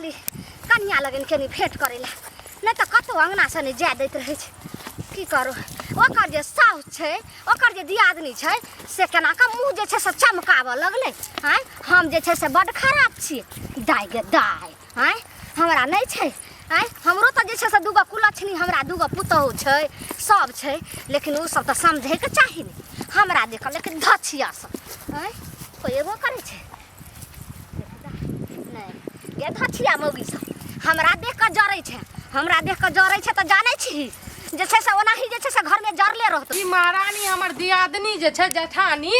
जाली कन्या लगन के भेंट करेला नहीं तो कतो अंगना से नहीं जाय दैत रहे की करू ओकर जे साउस छै ओकर जे दियादनी छै से केना का मुँह जे छै से चमकाबऽ लगलै हैं हम जे छै से बड़ खराब छियै दाय गे दाय हैं हमरा नहीं छै हैं हमरो तो जे छै से दूगो कुलछनी हमरा दूगो पुतहु छै सब छै लेकिन उ सब तो समझे के चाही नहीं हमरा देख लेकिन धछिया सब हैं कोई एगो करे छै नहीं ये धछिया मौगी सब हमरा देख के जरै छै हमरा देख के जरै छै तो जानै छी जे छै से ओनाही जे छै से घर में जरले रहत ई महारानी हमर दियादनी जे छै जेठानी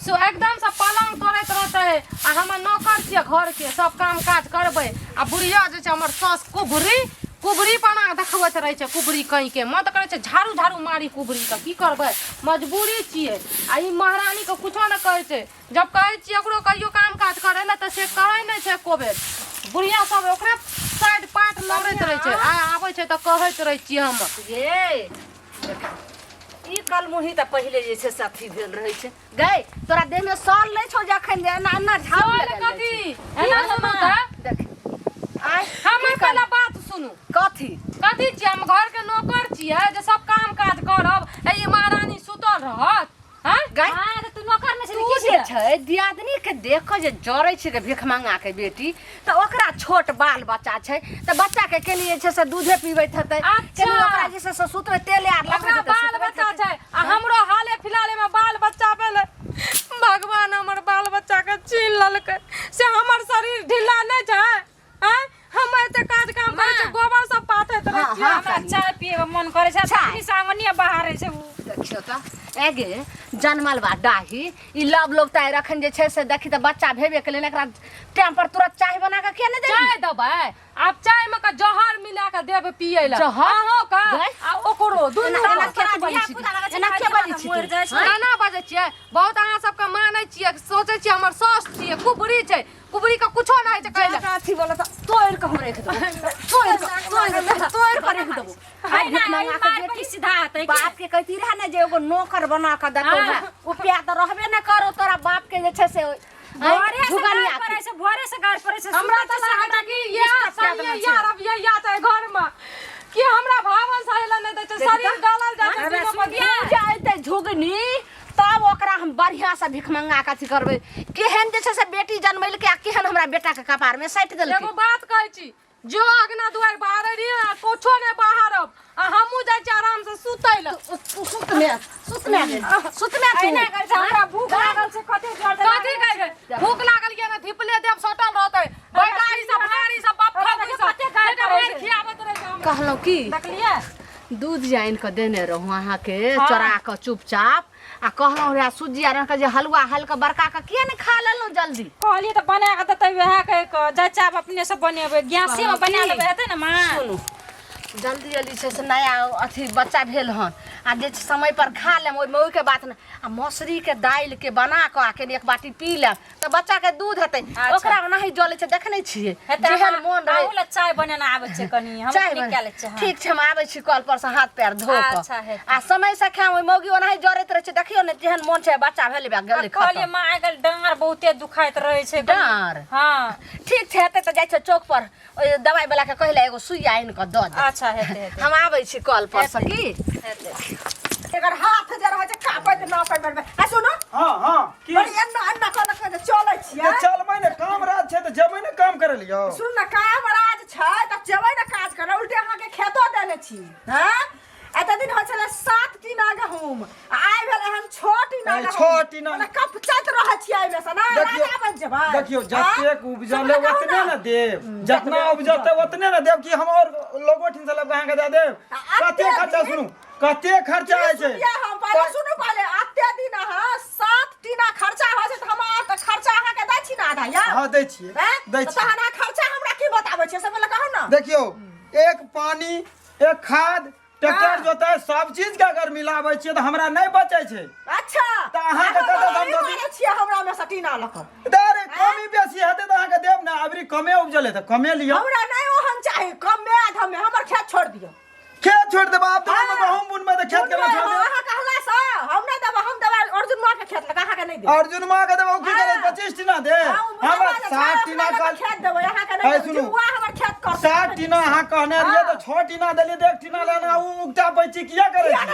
सो एकदम से पलंग करैत रहते आ हमर नौकर छियै घर के सब काम काज करबै आ बुढ़िया जे छै हमर सास कुबरी बना देखबैत रहे छै कुबरी कहीं के मन त करे छै झाड़ू झाड़ू मारी कुबरी के की करबै मजबूरी छियै आ ई महारानी के कुछो न कहै छै जब कहै छियै ओकरो कहियो काम काज करे न त से कहै नै छै एको बेर बुढ़िया सब ओकरे साइड पाट लड़ैत रहे छै आ आबै छै त कहैत रहे छियै हम ये ई कल मुही त पहिले जे छै से अथी भेल रहे छै गई तोरा देह में सॉल नै छौ जखन जे एना एना झाड़ू सॉल कथी एना सुनू त देख आय हमर पहला बात सुनू कथी छियै हम घर के नौकर छियै जे सब काम काज करब ए महारानी सुतल रहत हैं गई हां तू नौकर में से तू की जे छै दियादनी के देख के जे जरै छै के भीख मंगा के बेटी त ओकरा छोट बाल बच्चा छै त बच्चा के लिए छै से दूधे पीबैत हेतै केनी ओकरा जे से सुतरे तेल आर ओकरा लगबै बाल बच्चा छै आ हमरो हाले फिलहाल में बाल बच्चा भेलै भगवान हमर बाल बच्चा के छीन ललकै से हमर शरीर ढीला नै छै हैं हम एते काज काम करै छै गोबर सब पाथैत रहै छी हमरा चाय पिए मन करे छै अपनी सामने बाहर छै देखियो त एगे जनमल बा डाही ई लव लोग ताय रखन जे छै से देखी त बच्चा भेबे के लेल एकरा टाइम पर तुरंत चाय बना के के नै दे चाय दबै आब चाय में का जहर मिला के देब पियै ला जहर? अहो का आ ओकरो दुनू एना के के बजै छी एना के बजै छी मर जाय छै ना बाजै छियै बहुत अहाँ सबके मानै छियै सोचै छियै हमर सास छियै कुबरी छै कुबरी का कुछो नै है छै कहले अथी बोला त तोड़ के हम रख देबो तोड़ के रख देबो हाय ना मार पर सीधा आते बाप के कहती रहे ना जे एगो नौकर बना के देतो ओ प्या त रहबे न करो तोरा बाप के जे छै से भोरे से झुगनिया गाड़ पड़े से भोरे से गाड़ पड़े से हमरा त लागत कि या सही यार अब या छै घर में कि हमरा भावन सहेला नै दै छै शरीर गलल जाय छै अरे दुनो सुनिया जाइते झुगनी तब ओकरा हम बढ़िया से भिख मंगा के अथी करबै केहन जे छै से बेटी जन्मैल के केहन हमरा बेटा के कपार में सैट देलकै एगो बात कहै छी जो अगना दुआर बाहर रही कुछो नै बाहरब आ हमहू जाय छी आराम से सुतै ल सुत में एना कर छै हमरा भूख लागल छै कते जोर कथी कहै भूख लागल ये ना धिपले देव सटल रहतै बैठारी सब भारी सब बप्पा की सब कते गाड़ एकर पड़ै बेर छै। खियाबत रहे छै कहलौ की देखलिए दूध जाइन के देने रहूं अहाँ के चोरा के चुपचाप आ कहलौ रे सुजी आर के जे हलवा हल्का बड़का के किया ने खा लेलौ जल्दी कहलिए त बना के देतै वह के जचाब अपने से बनेबै गैसे में बना लेबै हेतै न मां सुनू जल्दी जल्दी छै से नया अथी बच्चा भेल हन आ जे समय पर खा लेम ओइ में ओइ के बात न आ मौसरी के दाइल के बना के आ के एक बाटी पी लेम त बच्चा के दूध हेतै ओकरा नहीं जले छै देखनै छियै जेहन मन रहे आउला चाय बनाना आबै छै कनी हम निकाल लै छै ठीक छै हम आबै छी कल पर से हाथ पैर धो के अच्छा है। आ समय से खाम ओइ मौगी ओनाही जरैत रहे छै देखियो ने जेहन मन छै बच्चा भेल बा गेलै कहलिए मां आगल डांर बहुते दुखाइत रहे छै डाँर? हां ठीक छै हेतै त जाय छै चौक पर ओइ दवाई वाला के कहले एगो सुइया आइन के द दे अच्छा हेतै हेतै हम आबै छी कल पर से की एकर हाथ जे रहे छै कापैत न पैबे आ सुनो हां हां की बड़ी अन्ना अन्ना कहलक के चलै छियै चलबै ने काम राज छै त जेबै ने काम करे लियो सुन न काम राज छै त जेबै न काज करे उल्टे अहाँ के खेतो देने छी हैं एत दिन हो छले 7 टीना गहूम आइ भेल हम 6 टीना आइ गहूम 6 टीना। मतलब कप चैत रहे छी आइ में से ना देखियो- राजा बन जेबै देखियो जतेक उपजले ओतने न देब जितना उपजते ओतने न देब कि हम और लोगो ठिन से लब कहां के दे देब कते खर्चा सुनू कते खर्चा आइ छै ये हम पहले सुनू पहले आते दिन हां 7 टीना खर्चा हो छै त हम आ खर्चा अहाँ के दै छी ना आधा या हां दै छियै दै तो छियै तहना खर्चा हमरा की बताबै छै से बोले कहू ना देखियो एक पानी एक खाद ट्रैक्टर जोताई सब चीज के अगर मिलाबै छियै त हमरा नहीं बचै छै अच्छा त अहाँ के कते दाम दे मारै छियै हमरा में सटीना लख दारे कमी बेसी हेतै त अहाँ के देब ना अबरी कमे उपजले त कमे लियो हमरा नहीं ओहन चाही कम में आधा में हमर खेत छोड़ दियो खेत छोड़ देब आप दोनों गहूम बुन में त खेत के छोड़ देब अहाँ कहला सा हम नहीं देब हम देब अर्जुन मां के खेत लगा अहाँ के नहीं देब अर्जुन मां के देब की करे 25 टीना दे हम 60 टीना का खेत देबै अहाँ के है नहीं सुनू। जुआ हमर खेत कर 60 टीना अहाँ कहने रहिए तो 6 टीना देली, 1 टीना लेना उ उगटा पैची किया करे छी?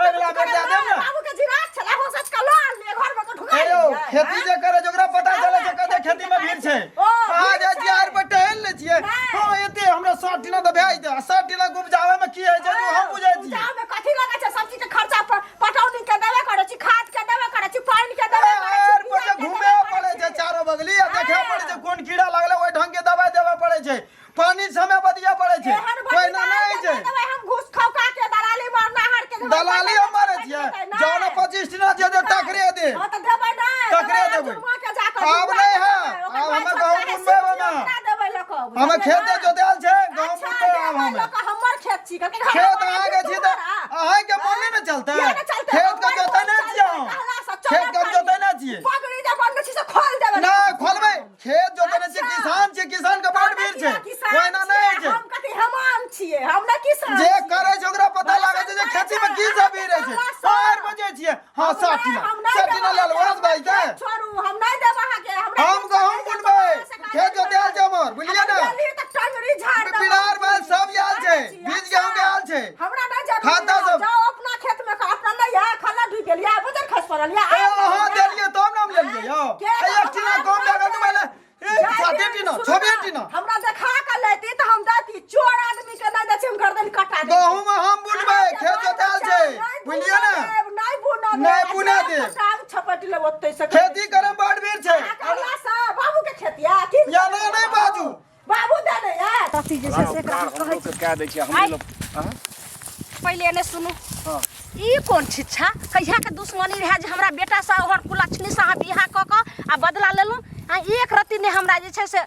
अगला बेर दे देब ना। बाबू के जिरात छला हो सच का लो लिए घर में को ढुका हेलो खेती जे करे जोकरा पता चले छै कते खेती में भीड़ छै। कहाँ जाइ छी आर पर टहल ले छियै। हां एते हमरा 60 टीना तो भेज दे। 60 टीना उपजावे में की है छै जो हम बुझै छी। उपजावे में कथी लगे छै? सब्जी के खर्चा पटौनी के देबे करे छी, खाद के देबे करे छी, पानी के देबे करे छी। आर पर घूमे पड़े छै चारो बगली आ देखे पड़े छै कोन कीड़ा लागले ओइ ढंग के दवाई देबे पड़े छै। पानी समय बदिया पड़े छै। कोई ना नहीं छै। हम घूस खौका के दलाली मारना हर के दलाली हम मारे छियै। जौन 25 टीना जे दे तकरे दे। हां त देबै नहीं तकरे देबै। अब नहीं है। अब हमें गहूं बुनबे ना। देबै लको हमें खेत जोतेल छै गहूं बुनबे आब हमें। हमर खेत छी के खेत अहाँ के छी त अहाँ के मन न चलते। खेत के जोते न छियै हम। खेत के जोते न छियै। पगड़ी जे बनने छी से खोल देबै ना खोलबै। खेत जोते न छियै। किसान छियै। किसान के बड़ भीड़ छै। कोई ना नहीं छै। हम कथि हेमान छियै। हम न किसान जे करे छै ओकरा पता लागे छै जे खेती में की सब भीड़ छै। आर बजे छियै। हां 60 टीना ले लो बस भाई दे। छोड़ू हम नहीं देब अहाँ के हम गहूं बुनबै। खेत जोतेल छै हमर बुझलियै ना। जल्दी तक टंगड़ी झाड़ दे। पिलार में सब आयल छै। बीज गेहूं के आयल छै। हमरा ना जरूर खाता सब जाओ अपना खेत में का अपना नहीं है खल्ला ढुक गेल या बजर खस पड़ल या अहाँ देलियै तब नाम लेलियै यौ। एक टीना कम लागल त पहले 7 टीना 6 टीना हमरा देखा के लेती त हम देती। चोर आदमी के नहीं दे छी हम गर्दन कटा दे। गहूं में हम बुनबै। खेत जोतेल छै बुझलियै ना। नहीं बुना नहीं बुना दे। टांग छपट ले ओते से खेती करे में बड़ भीड़ छै। अल्लाह सा बाबू के खेतिया की या ना नहीं बाजू। बाबू दे दे यार कथी जे छै से एकरा हम कहै छी। क्या दै छियै हम लोग पहिले ने सुनू ई कोन छिच्छा कहिया के दुश्मनी रहे जे हमरा बेटा सा और कुलछनी सा बियाह क क आ बदला लेलु। आ एक रति ने हमरा जे छै से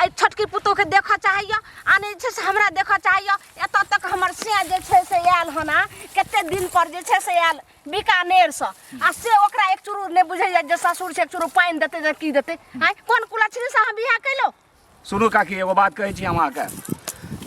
आई छोटकी पुतो के देखा चाहिए आ ने जे छै से हमरा देखा चाहिए। एत तक हमर से जे छै से आयल हना कते दिन पर जे छै से आयल बीकानेर से आ से ओकरा एक चुरू ने बुझै जे ससुर से एक चुरू पानी देते जे की देते। आई कोन कुलछनी सा बियाह कैलो। सुनू काकी एगो बात कहै छी हम अहाँके।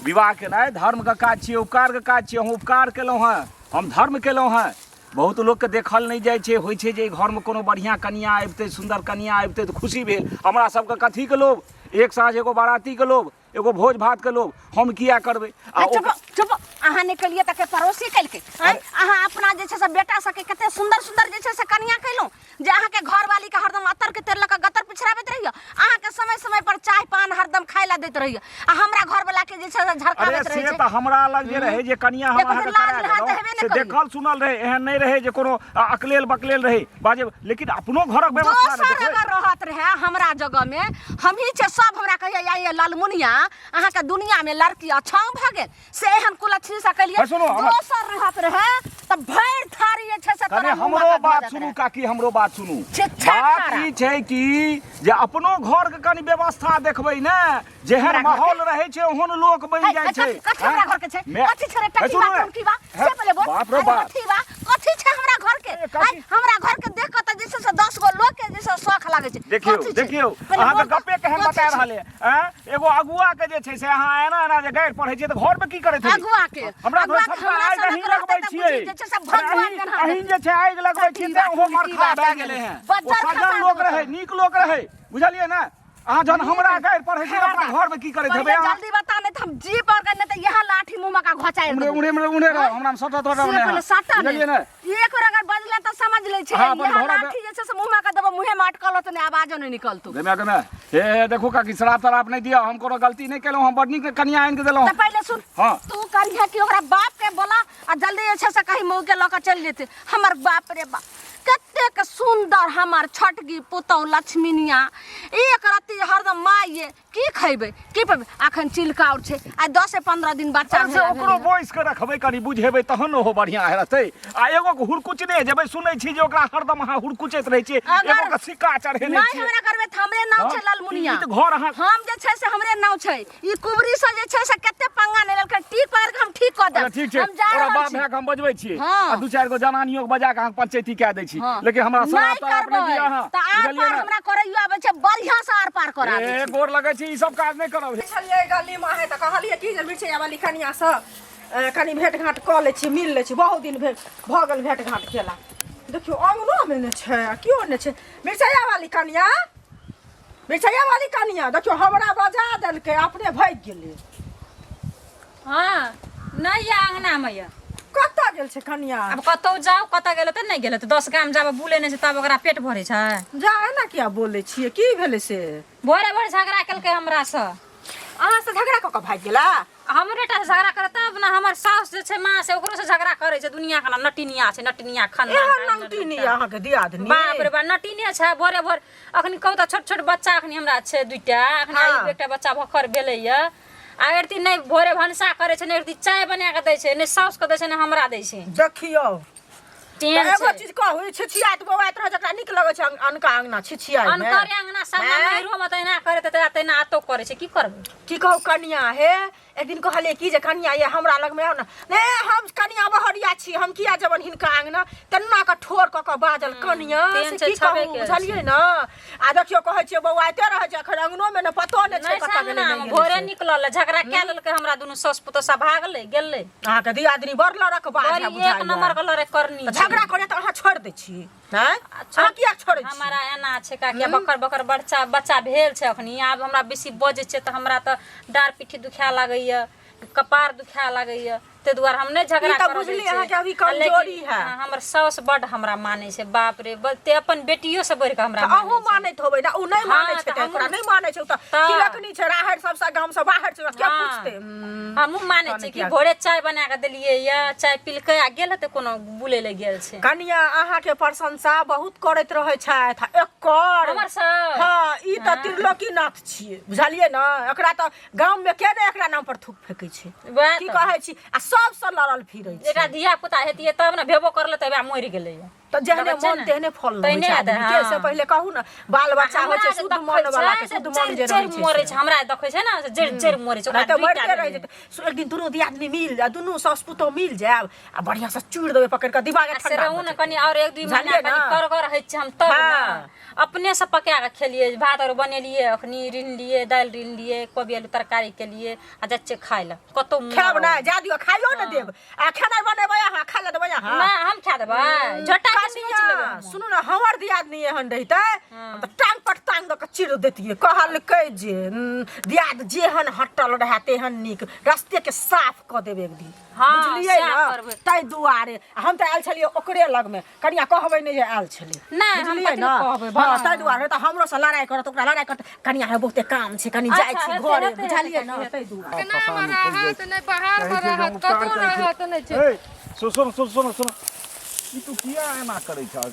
विवाह केनाइ धर्म के काज छियै, उपकार के काज छियै। हम उपकार केलहुँ हैं, हम धर्म केलहुँ हैं। बहुत लोग के देखल नहीं जाइ छै। होइ छै जे घर में कोनो बढ़िया कनिया आबिते, सुंदर कनिया आबिते तो खुशी भेल। हमरा सबके कथी के लोग एक साँझ एगो बाराती के लोग एगो भोज भात के लोग हम किया करबै। चुप चुप अहाँ निकलिए तक पड़ोसी कलके अहाँ अपना जे छै से बेटा सके कते सुंदर सुंदर जे छै से कन्या कैलहुँ जे अहाँ के घर वाली के हरदम अतर के तेल लगा गतर पिछड़ाबैत रहिए। अहाँ के समय समय पर चाय पान हरदम खाय ला दैत रहिए आ हमरा घर वाला के जे छै से झरकाबैत रहिए। से त हमरा लग जे रहे जे कनिया हम अहाँ के करा देलहुँ से देखल सुनल रहे। एहन नहीं रहे जे कोनो अकलेल बकलेल रहे बाजे। लेकिन अपनो घरक व्यवस्था दोसर अगर रहत रहे हमरा जगह में हम ही छै सब हमरा कहिया ये लालमुनिया अहाँ के दुनिया में लड़की अछांग भ गेल से एहन कुलछनी सा कलिए। दोसर रहत रहे त भैर थारी जे छै से कने हमरो बात सुनू काकी, हमरो बात सुनू। बात ई छै कि जे अपनो घर के कनी व्यवस्था देखबै ने। जेहन माहौल रहे छै ओहन लोक बनि जाइ छै। कथी हमरा घर के छै कथी छै रे टकी बा कोन की बा से पहिले बोल। बाप रे बाप कथी बा कथी छै हमरा घर के। हमरा घर के देख के त जैसे से 10 गो लोग के जैसे शौक लागे छै। देखियो अहाँ के गप्पे केहन बता रहले हैं। एगो अगुआ के जे छै से अहाँ एना एना जे गाइड पढ़ै छियै त घर में की करैत हेबै। अगुआ के हमरा घर सबका आइ नहीं लगबै छियै। अहीं जे छै आइ लगबै छियै त ओहो मरखा भए गेलै हैं। ओ सजन लोग रहे, नीक लोग रहे, बुझलियै ना। अहाँ जन हमरा गाइड पढ़ै छियै अपना घर में की करैत हेबै। जल्दी बता नहीं त हम जी पर करने त यहां लाठी मुंह में का घोचाए उन्हें हमरा सटा तोड़ा उन्हें सटा बुझलियै ना। एक बार अगर बजले त समझ ले छै। यहां लाठी जैसे से मुंह में का देबो मुंहे में अटकल त आवाजो नहीं निकलतो। गमे हे देखो का कि शराब तराब नहीं दिया। हम कोनो गलती नहीं केलहुं। हम बड़ नीक कन्या आइन के देलहुं। त पहले सुन तू करिया कि ओकरा बाप के बोला आ जल्दी जे छै से कहीं मुंह के लक चल जेते। हमर बाप रे बाप कतेक सुंदर हमार छटगी पुतौ लक्ष्मीनिया एक रत्ती हरदम माये की खैबे की पेबे अखन चिलकाउर छै आ 10 से 15 दिन बच्चा से ओकरो वॉइस के रखबै कनी बुझेबै तहन ओहो बढ़िया हेतै। आ एगो के हुरकुचने जेबै सुनै छी जे ओकरा हरदम अहाँ हुरकुचैत रहै छी। एगो के सिक्का चढ़ेने छी नहीं हमरा करबे त हमरे नाम छै लालमुनिया। ई त घर अहाँ हम जे छै से हमरे नाम छै। ई कुबरी से जे छै से कते पंगा ने लेलक टीक पकड़ के हम ठीक क देब। ठीक छै ओरा बाप भए के हम बजबै छी आ दू चार गो जनानियो के बजा के अहाँ पंचायती कए दै छी। लेकिन हमरा शराब तराब नहीं दिया हां त आर पार हमरा करैयो आबै छै बढ़िया से आर पार करा दै। ए गोर लगै छै ई सब काज नहीं करब। छलिए गली में है त कहलिए कि जे मिर्चैया वाली कनिया से कनी भेट घाट क ले छी मिल ले छी। बहुत दिन भ गेल भेट घाट केला। देखियो अंगनो में ने छै क्यों ने छै मिर्चैया वाली कनिया बिछैया वाली कनिया देखियो हमरा बजा देलकै अपने भाग गेलै। हाँ नहीं या अंगना में या कतऽ गेल छै कनिया? अब कतौ जाओ कतऽ गेल त नहीं गेल त 10 गाम जाब बुले नहीं से तब ओकरा पेट भरे छै। जा एना किया बोलै छियै की भेलै से? भोरे भोरे झगड़ा केलकै हमरा से। अहाँ से झगड़ा कऽ के भाग गेला? हमरे टा से झगड़ा करे तब ना हमर सास जे छै माँ से ओकरो से झगड़ा करे छै। दुनिया का नटिनिया छै नटिनिया खानदान एहन नमटीनी अहाँ के दियादनी? बाप रे बा नटिनिया छै। भोरे भोर अखनी कहू त छोट छोट बच्चा अखनी हमरा छै दुइटा अखनी हाँ। एकटा बच्चा भखर भेलै या आ एरती नहीं भोरे भनसा करे छै नहीं एरती चाय बना के दै छै नहीं साउस के दै छै नहीं हमरा दै छै। देखियो टेन एगो छै चीज कहू छिछियात बौआत रह जकरा नीक लगै छै अनका अंगना छिछियात में अनकरे अंगना सब नहिरो में तैना करे त तैना आतो करे छै की करबै। की कहू कनिया हे एक दिन कहलिए की जे कनिया ये हमरा लग में आओ ना ने हम कनिया बहरिया छी हम किया जबन हिनका अंगना तेना का ठोर क के बाजल कनिया तेहन से छै की छबे कहू के बुझलिए ना। आ देखियो कहै छै बौआते रह छै अखन अंगनो में न पतो नै छै नहीं कतऽ गेलै सामना नहीं भोरे निकलल झगड़ा के लेलकै हमरा दुनु सस पुतो सब भागले गेलै। अहाँ के दियादनी बड़ लड़क बाज है बड़ी एक नंबर के लड़ाई करनी छै। झगड़ा करे त अहाँ छोड़ दै छी हैं? अहाँ किया छोड़ै छी? हमारा एना छै का के बकर बकर बच्चा भेल छै अखनी आब हमरा बेसी बजे छै त हमरा त डार पीठी दुखा लागैया कपार दुखा लागैया ते दुआर हम नहीं झगड़ा ई त कर बुझली अहाँ के अभी कमजोरी है। हमर सास बड हमरा माने छै बाप रे ते अपन बेटियो से बढ़ के हमरा अहू मानैत होबै ना उ नहीं मानै छै त ओकरा नहीं मानै छै त किलकनी छै राहर सब सा गाम से बाहर छै क्या पूछते? हमहू माने छै कि भोरे चाय बना के देलिए या चाय पिलकै आ गेल त कोनो बुले ले गेल छै। कनिया अहाँ के प्रशंसा बहुत करैत रहै छथि एकर हमर सब हाँ ई त त्रिलोकीनाथ छियै बुझलिए ना। एकरा त गाम में के ने एकरा नाम पर थूक फेकै छै वएह की त। कहै छी आ सबसे लड़ल फिरै छै एकरा धिया पुता हेतिए तब ना भेबो करले तब मरि गेलै। त जेहने बच्चा मन ने। तेहने फल होइ तहिने छै हेतै, आदमी के। से हाँ। पहिले कहू ना बाल बच्चा होइ छै शुद्ध मन वाला के शुद्ध मन जे रहै छै मरे से। छै हमरा देखै छै ना जड़ जड़ मरे छै नहीं ओकरा तो दुइटा मरते रह जेतै। एक दिन दुनू दियादनी मिल जाए दुनू सास पुतोह मिल जाए आ बढ़िया से चूड़ देबै पकड़ के दिमाग से ठंडा रहू भऽ ना जेतै। कनी और एक दुई महीना बुझलियै कनी ना? कर कर रहै छै हम तब हाँ। ना अपने से पका के खेलिए भात और बनेलिए अखनी ऋण लिए दाल ऋण लिए कोबी आलू तरकारी के लिए आ जच्चे खाइ ल कतो खायब ना जा दियो खाइयो न देब आ खेनाइ बनेबै अहाँ खा ले देबै अहाँ ना हम खा देबै झोटा के सोच लेबै कनिया सुनू ना हमर दियादनी एहन रहितै हम त टांग पर टांग द के चिर देतियै कहलकै जे दियाद जेहन हटल रहै तेहन नीक रस्ते के साफ क देब एक दिन हाँ, बुझलियै साफ ना करबै। ताहि दुआरे हम त आयल छलियै ओकरे लग में कनिया कहबै नहि जे आयल छलै नहि, हम बुझलियै कथी ना कहबै, हाँ बना ताहि दुआरे त हमरो से लड़ाई करत ओकरा लड़ाई करत कनिया है बहुते काम छै कनी जाइ अच्छा, छी हेतै, घरे हेतै, बुझलियै ना हेतै, ताहि दुआरे राहत नहीं बाहर में राहत कतो राहत नहीं छै। सुन सुन सुन सुन ई तू किया एना करै छ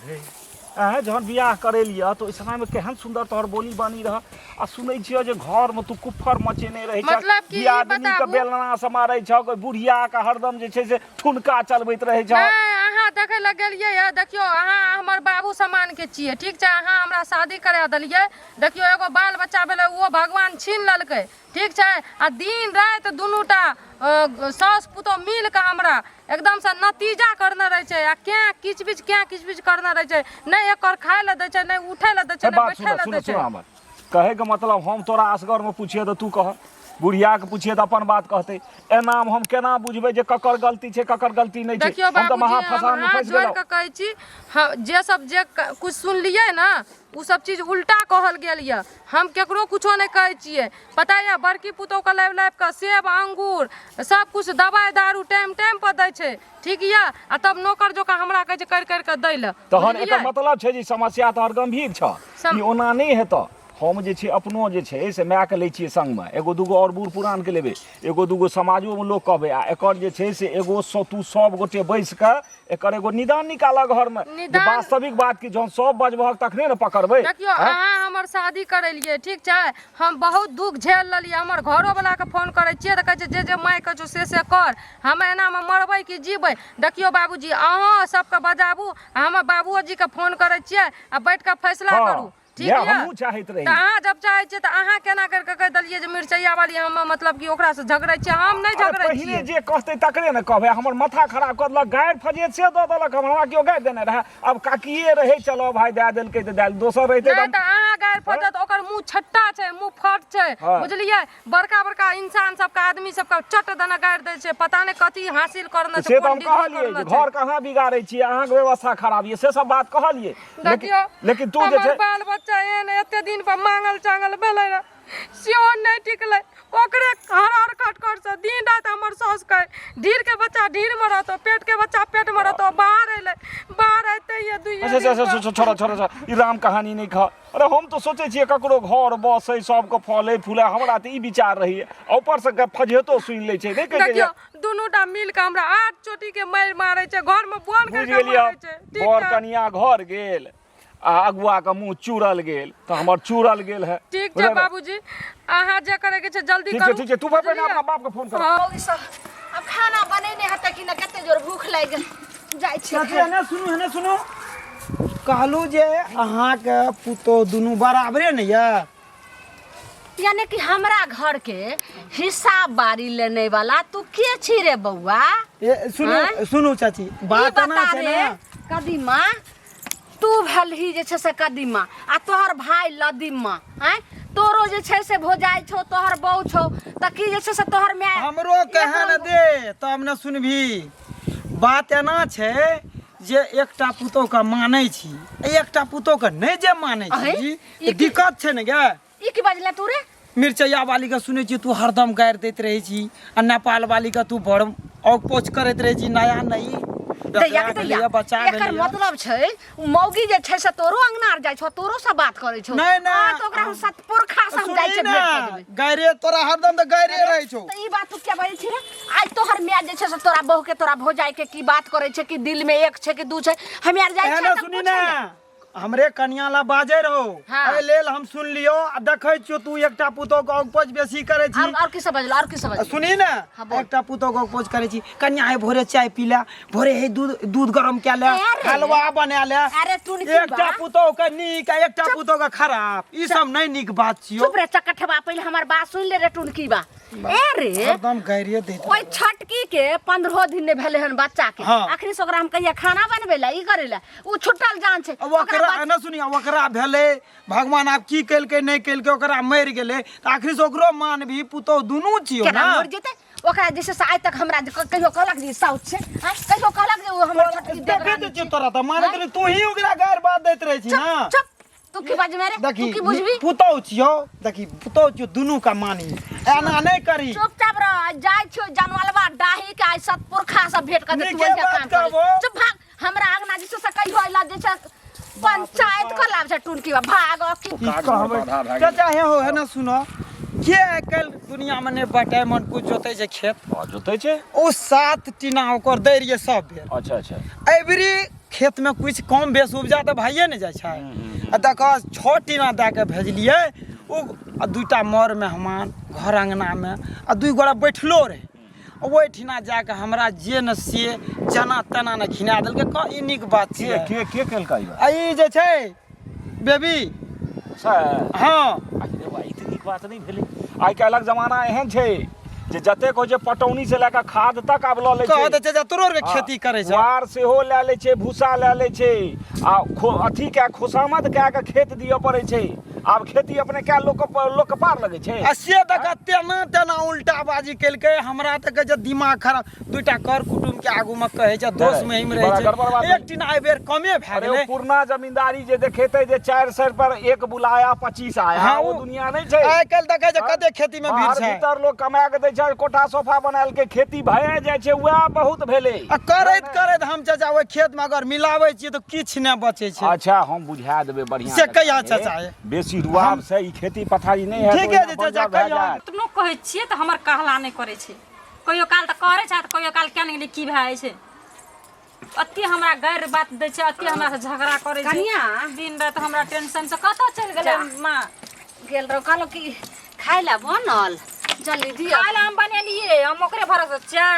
हे जहन बियाह करे लिया तो इस समय में केहन सुंदर तोहर बोली बानी रह आ सुनै छियो जे घर में तू कुफ्फर मचेने रहै छ मतलब कि आदमी के बताबू। बेलना से मारै छ कोई बुढ़िया के हरदम जे छै से कुनका चलबैत रहै छ। नहीं अहाँ देखे लग गेलिए या देखियो अहाँ हमर बाबू समान के छिए ठीक छै अहाँ हमरा शादी करा देलिए देखियो एगो बाल बच्चा भेलै वो भगवान छीन लेलकै ठीक छै आ दिन रात दुनूटा सास पुतोह मिल के हमरा एकदम से नतीजा करने रहे छै आ क्या किच बिच करने रहे छै नहीं एकर खाय ले दै छै नहीं उठे ले दै छै नहीं बात बैठे ले सुन दै सुन छै। हमर कहे के मतलब हम तोरा असगर में पूछिए तो तू कह बुढ़िया के पूछिए तो अपन बात कहते एना हम केना बुझबै जे ककर गलती छै ककर गलती नहीं छै। देखियो हम तो बाबूजी महाफसान में हाथ फंस जोड़ गेलौ। के कहै छी जे सब जे कुछ सुनलिए ना उ सब चीज उल्टा कहल गेल ये हम केकरो कुछो नहीं कहै छियै पता ये बड़की पुतोह के लाइव के सेब अंगूर सब कुछ दवाई दारू टाइम टाइम पर दै छै ठीक ये आ तब नौकर जोका हमरा कहै छै कर के दै ले तहन एकर मतलब छै जे समस्या तोहर गंभीर छ सम- ई ओना नहीं हेतौ। हम जे छै अपनो जे छै से माय के लै छियै संग में एगो दूगो और बूढ़ पुरान के लेबै एगो दूगो समाजो में लोग कहबै आ एकर जे छै से एगो तू सब गोटे बैस के एकर एगो निदान निकालऽ घर में जे निदान- वास्तविक बात की जहन सब बजबहक तखने न पकड़बै। देखियो अहाँ हमर शादी करेलिए ठीक छै हम बहुत दुख झेल लेलिए हमर घरो वाला के फोन करे छियै त कहै छै जे माय कहै छौ से कर हम एना में मरबै कि जीबै। देखियो बाबूजी अहाँ सबके बजाबू आ हमर बाबूजी के फोन करे छियै आ बैठ के फैसला हाँ, करू ठीक इएह है हमहूँ चाहैत रही। त अहाँ जब चाहै छियै त अहाँ केना करके कह देलिए जे मिर्चैया वाली हम मतलब कि ओकरा से झगड़ै छियै हम नहीं अरे झगड़ै पहिले छियै। जे कहते तकरे न कहबै हमर माथा खराब कर देलक गारि फजेत से दऽ देलक हमरा केओ गारि देने रहे अब काकिए रहे चलो भाई दए देलकै तऽ दए दोसर रहितै नहीं तऽ त अहाँ गायर फटत ओकर मुंह छट्टा छै मुंह फट छै हाँ। बुझलिए बड़का बड़का इंसान सबके आदमी सबके चट दना गारि दै छै पता नहीं कथी हासिल करने से छै तऽ हम कोन डिग्री कहलियै करने जे छै। घर कहाँ बिगाड़ै छियै अहाँके व्यवस्था खराब ये से सब बात कहलियै देखियो लेकिन तू जे हमर छै बाल बच्चा बच्चा एहन एते दिन पर मांगल चांगल भेलै रे सेहो नहीं टिकलै ओकरे हर खटखट से दिन रात हमर सास कहे ढीर के बच्चा ढीर में रहतो पेट के बच्चा पेट में रहतो बाहर अइले बाहर आते ये दुइये अच्छा छोड़ा ई राम कहानी नहीं खा। अरे हम तो सोचे छियै ककरो घर बसे सबके फले फूले हमरा त ई विचार रही ऊपर से फजेतो सुन ले छै नहीं कह देखियो दुनूटा मिल के हमरा 8 चोटी के मार मारे छै घर में बोन करके मारे छै ठीक बर है कनिया घर गेल आ अगुआ के मुंह चूरल गेल तो हमर चूरल गेल है। ठीक छै बाबूजी अहाँ जे करे के छै जल्दी करू ठीक छै तू पहिने अपना बाप के फोन कर। ई सब अब खाना बनेने हते कि न कते जोर भूख लागि गेल जाइ छी चाची हने सुनू कहलू जे अहाँ के पुतो दुनू बराबरे ने ये यानी कि हमरा घर के हिसाब बारी लेने वाला तू के छी रे बउआ सुनू चाची बात ना छै ना कदीमा तू भलही जे छै से कदीमा आ तोहर भाई लदीमा हैं तोरो जे छै से भोजाई छौ तोहर बहू छौ त की जे छै से तोहर माय हमरो कहे न दे तब न सुनभी बात एना छै जे एकटा पुतो के मानै छी एकटा पुतो के नहीं जे मानै छी जी दिक्कत छै ने गे ई की बजला तू रे मिर्चैया वाली के सुनै छी तू हरदम गारि दैत रहै छी आ नेपाल वाली के तू बड़ औक पोच करैत रहै छी नया नई बच्चा एकर मतलब छै मौगी जे छै से तोरो अंगना जाइ छौ तोरो से बात करै छौ नहीं ना तो ओकरा हम सतपुरखा सब जाइ छै भेट कर देबै गायरे तोरा हरदम त गायरे रहै छौ त ई बात तू क्या बजै छी रे आज तोहर माय जे छै से तोरा बहू के तोरा भोजाई के की बात करै छै कि दिल में एक छै कि दू छै हम यार जाइ छै ना सुनी ना हमरे कन्या ला बाजे रहो हाँ। एहि लेल हम सुन लियो आ देखै छियो तू एकटा पुतो के औकपोच बेसी करै छी और की सब बजला और की सब बजला सुनी ना हाँ, बोल। एकटा पुतो के औकपोच करै छी कन्या है भोरे चाय पीला भोरे है दूध गरम क्या ले अरे। हलवा बना ले अरे तू नहीं एकटा पुतो के नीक आ एकटा पुतो के खराब ई सब नहीं नीक बात छियो चुप रे चकठबा पहले हमर बात सुन ले रे टुनकी बा ए रे एकदम गायरे देत ओइ छटकी के 15 दिन ने भेले हन बच्चा के हाँ। आखिरी से ओकरा हम कहिया खाना बनबेला ई करेला उ छुटल जान छै ओकरा ना सुनी ओकरा भेले भगवान आप की केलकै नहीं केलकै ओकरा मर गेले त आखिर से ओकरो मान भी पुतो दुनू छियो केना ना मर जेतै ओकरा जैसे से आज तक हमरा कहियो कहलक जे साउथ छै कहियो कहलक जे ओ हमर छटकी देखे दे छियो तोरा त मानत नहीं तू ही ओकरा गार बात दैत रहै छी ना चुप तू की बाज मेरे तू की बुझबी पुतो छियो देखी पुतो छियो दुनू का मानी एना नहीं करी चुपचाप रह जाय छियो जानवालवा डाही के आज सतपुरखा सब भेट कर दे तू नीके जे काम बात कर कहबो। चुप भाग हमरा आगना जैसे से कहियो आइला जैसे पंचायत कर लाभ छै टुनकी भाग की कहबै चाचा है ना सुनो के आइकाल्हि दुनिया में नहीं बटे मन कुछ जोते छै खेत जोते छै ओ 7 टीना ओकर दै रहिए सब बेर अच्छा एबरी खेत में कुछ कम बेस उपजा तो भाइये ने जाय छै आ देख 6 टीना दे के भेजलिए ओ दूटा मर मेहमान घर अंगना में आ 2 गोरा बैठलो रहे ओहि ठिना जाके हमरा जे न से जना तना न खिना देलकै क ई नीक बात छियै के केलकै आ ई जे छै बेबी हाँ अरे भाई ई त नीक बात नहीं भेलै आइ काल्हिक जमाना एहन छै जे जतेक हो जे पटौनी से लेकर खाद तक आब लऽ लै कह दे छै छै तोरो के खेती करे छै वार सेहो लए लै छै भूसा लए लै छै आ अथी के खुशामद कए के खेत दिअ पड़ै छै आब खेती अपने क्या लोग के पार लगे छै आ से देख तेना उल्टा बाजी केलकै हमरा तक जे दिमाग खराब दूटा कर कुटुम के आगू में कहे छै दोस्त में हिम रहे छै एक टीना एबेर कमे भए गेलै पुरना जमींदारी जे देखेते जे 4 सर पर एक बुलाया 25 आया हाँ, वो दुनिया नहीं छै आइ काल्हि देखे छै कते खेती में भीड़ छै भीतर लोग कमा के दै छै कोठा सोफा बनाल के खेती भए जाइ छै वह बहुत भेलै आ करैत हम चाचा ओइ खेत में अगर मिलाबै छियै तो किछ नै बचै छै अच्छा हम बुझा देबै बढ़िया से कहिया चाचा बेसी रुआब से ई खेती पथारी नहीं है ठीक है जे चाचा कहिया तुम कहै छियै तऽ हमर कहला नहि करै छै कहियो काल तऽ करै छै तऽ कहियो काल क्या नहि की भए जाइ छै अति हमरा गैर बात दै छै अति हमरा से झगड़ा करै छै कनिया दिन रात हमरा टेंशन से कतऽ चलि गेलै माँ गेल रहो कहलो कि खाइ ला बनल जल्दी दियो खाए ला हम बनेलिए हम ओकरे भरोसे छै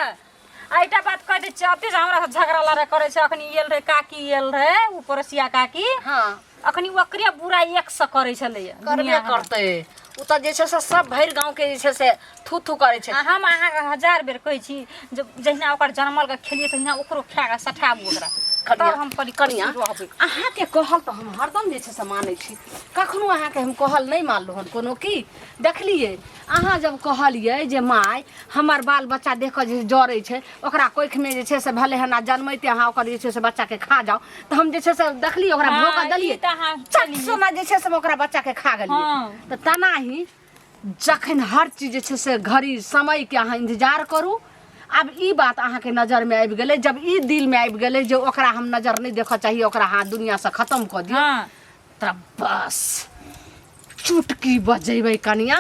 आइटा बात कह दै छै अति हमरा से झगड़ा लड़ाई करै छै अखनी आयल रहे काकी आयल रहे उपरसिया काकी हाँ अखनी ओकरे बुराई 100 करै छलै करबे करतै उ त जे छै से सब भरि गांव के जे छै से थू थू करै छै हम अहाँके 1000 बेर कहै छी जहिना ओकर जनमल के खेलिए तहिना ओकरो खा के सठाबू ओकरा तब कनिया हम परी कनिया रहबै। अहाँके कहल तऽ हम हरदम जे छै से मानै छी कखनो अहाँके हम कहल नहीं मानलहुँ हन कोनो की देखलिए अहाँ जब कहलिए जे माय हमर बाल बच्चा देख कऽ जे जरै छै ओकरा कोखिमे जे छै से भले हन जनमैते अहाँ ओकर जे छै से बच्चाके खा जाओ तऽ हम जे छै से देखलिए ओकरा हाँ, भोकऽ ई देलिए तऽ अहाँ चट सोना जे छै से हम ओकरा बच्चाके खा गेलिए हाँ। तऽ तेनाही जखन हर चीज जे छै से घड़ी समयके अहाँ इंतजार करू अब ई बात अहाँके नजरमे आबि गेलै जब ई दिलमे आबि गेलै जे ओकरा हम नजर नहीं देखऽ चाहिए ओकरा हाँ दुनियासँ खत्म कऽ दियौ हाँ तब बस चुटकी बजेबै कनिया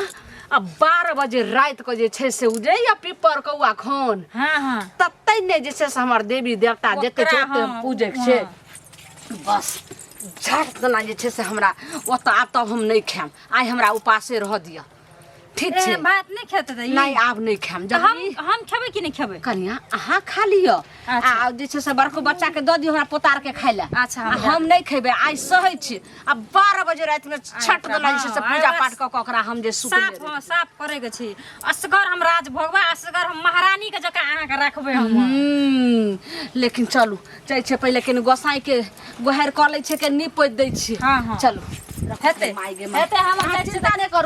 अब 12 बजे राति के जे छै से उजे या पीपर कौआ खोन हाँ हाँ तत्ते ने जे छै से हमर देवी देवता जते छै ओते हाँ, पूजै छै बस झट तना जे छै से हमरा ओतऽ आब तब हम नहीं खाएम आइ हमरा उपासे रह दिया ठीक छै भात नहीं खेते त नहीं आब नहीं खाएम जब हम खेबै कि नहीं खेबै कनिया अहाँ खा लियो अच्छा। आ जे छै से बड़को बच्चा के दऽ दियो हमरा पोतार के खाइ लए अच्छा, आ हम नहीं खेबै आइ सहै छी आ 12 बजे राति में छठ देना जे छै से हाँ, पूजा बस। पाठ कऽ कऽ ओकरा हम जे सुतले साफ हाँ साफ करे के छी असगर हम राज भोगबा असगर हम महारानी के जका अहाँ के रखबै हम लेकिन चलू जाइ छै पहिले कनि गोसाई के गोहार कऽ लै छै के नीप दै छी हाँ, हाँ। चलू हेतै माय गे हेतै हम अहाँ चिंता नहीं करू